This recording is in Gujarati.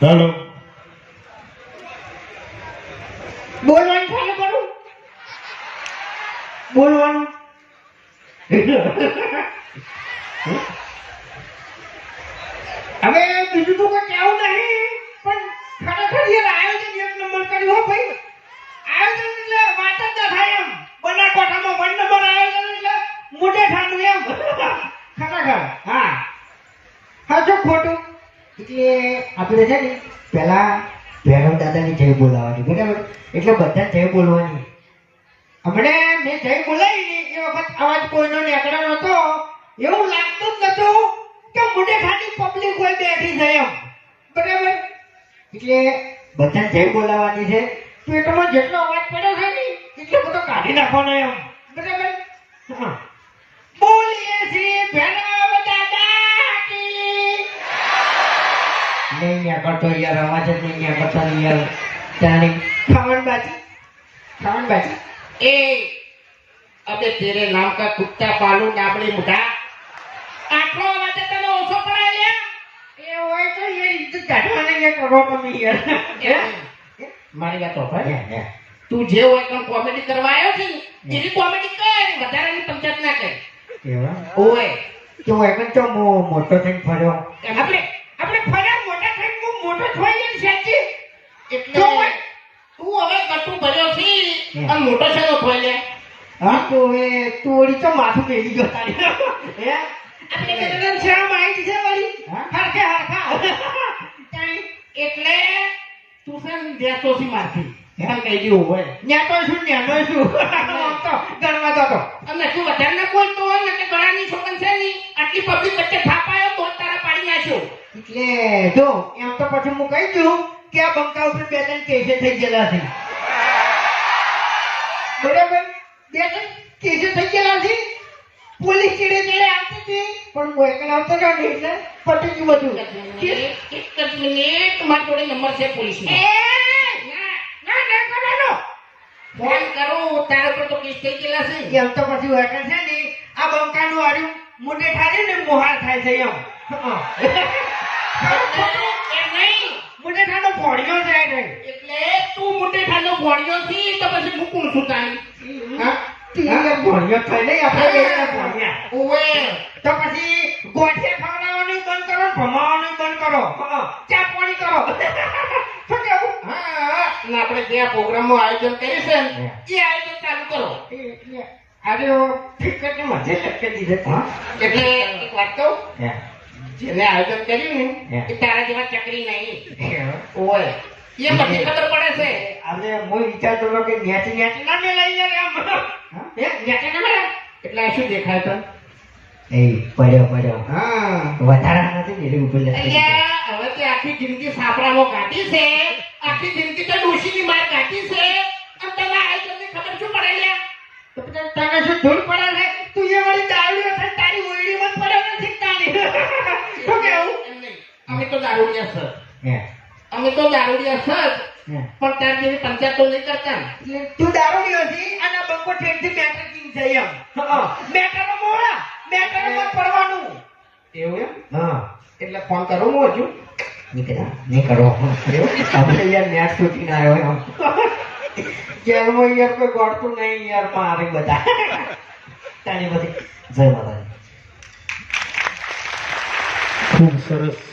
હેલો બોલવાનું ચાલુ કરું બોલવાનું હવે બીજું તો કોઈ કહેવું નહીં પણ ખરેખર યાર આયોજન એક નંબર કર્યું હો ભાઈ આયોજન એટલે વાત જ ના થાય એમ બનાસકાંઠામાં વન નંબર આયોજન એટલે મોઢે ઠાંડું એમ ખરેખર હા જો ખોટું એટલે આપણે છે ને પહેલા ભૈરવ દાદાની જય બોલાવવાની બરાબર એટલે બધા જય બોલવાની હમણે મેં જય બોલાવી ને એ વખત અવાજ કોઈનો નીકળ્યો નતો એવું લાગતું જ નતું કે મોઢે ખાલી પબ્લિક હોય બેઠી છે એમ બરાબર એટલે બધા જય બોલાવવાની છે પેટમાં જેટલો અવાજ પડ્યો છે ને એટલો બધો કાઢી નાખવાનો એમ બરાબર હા બોલીએ શ્રી ભૈરવ દાદા કી नहीं करतो यार आवाज नहीं करता यार जाने खावन बाजी ए अबे तेरे नाम का कुत्ता पालू डाबड़ी मुठा आखो आवाज तने ओछो पड़े લે એ હોય તો એ ઇજ્જત કાઢવાને કે કરો તમે યાર મારી વાત તો ભાઈ તું જે હોય કોણ કોમેડી કરવા આવ્યો છે એની કોમેડી કર વધારાની પંચાયત ના કર એવા ઓય તો એકન તો મોટો થઈને ફર્યો આપણે ફર્યા મોટા થઈને હું મોટો થઈ ગયો સાચી એટલે તું હવે કટુ ભર્યો છે અને મોટો છે તો થોય લે હા તો એ તોડી તો માથું મેલી ગયો તારી હે આપણે કદન શરમ આવી છે વળી હરખા એટલે તું છે ને દેતો છે મારથી એમ કહી દીધું હોય ન્યાતો શું તો ગણવા તો અને તું વધારે ના કોઈ તો ને કે ગળાની છોકન છે ની આટલી પબ્લિક વચ્ચે થાપાયો તો તારા પાડી નાખ્યો એટલે જો એમ તો પછી હું કહી દઉં કે આ બંકા ઉપર બે ત્રણ કેસે થઈ ગયેલા છે બરાબર બે ત્રણ કેસે થઈ ગયેલા છે પોલીસ ચીડે આવતી હતી પણ હું એકલા આવતો રહ્યો ને એટલે પટી ગયું બધું એક જ મિનિટ મારી જોડે નંબર છે પોલીસનો ફોન કરું તારા પર તો કેસ થઈ ગયેલા છે એમ તો પછી વેકન છે ને આ બંકાનું આર્યું મોઢે ઠારે ને મોહાર થાય છે એમ એમ નહીં મોઢે ઠાનો ભોળિયો જાય ને એટલે તું મોટે ખાનો ભોળ્યો છી તો પછી હું કોણ છું તારી હા તીએ ભોળિયો થાય ને આપણે બેને ભોળિયા ઓવે તો પછી ગોઠિયા ખવડાવવાનું બંધ કરો ભમાવાનું બંધ કરો ચા પાણી કરો શું કેવું હા ને આપણે જે પ્રોગ્રામનું આયોજન કર્યું છે ને એ આયોજન ચાલુ કરો અરે ટિકિટ મજે લટકે દીધે એટલે એક વાત કહું જેને આયોજન કર્યું ને એ તારા જેવા ચકરી નહીં ઓય એ બધી ખબર પડે છે અરે હું વિચારતો હતો કે ન્યાચી ના મેલાઈ જાય આમ હે ન્યાચી ના મેલા એટલે શું દેખાય તો એ પડ્યો હા વધારા નથી ને એટલે ઉપર અલ્યા હવે તે આખી જિંદગી સાપરામાં કાઢી છે આખી જિંદગી તો ડોશીની માર કાઢી છે અને તને આયોજનની ખબર શું પડે લ્યા તો પછી તને શું ધૂળ પડે છે તું એ વળી દારૂડિયો થઈ તારી ઓઈડીમાં પડે નથી તારી શું કેવું એમ નહીં અમે તો દારૂડિયા સર હે અમે તો દારૂડિયા સર પણ તાર જેવી પંચાયત તો નહીં કરતા ને. એટલે તું દારૂડિયો છે અને બંકો ઠેઠથી મેટર કિંગ છે એમ મેટરો મોળા મેટરમાં પડવાનું એવું એમ હા એટલે ફોન કરું હું હજુ નહીં કરો આપણે યાર મેચ છૂટીને આવ્યો એમ જેલમાં યાર કોઈ ગોળતું નહીં યાર મારે બધા તારી બધી જય માતાજી ખૂબ સરસ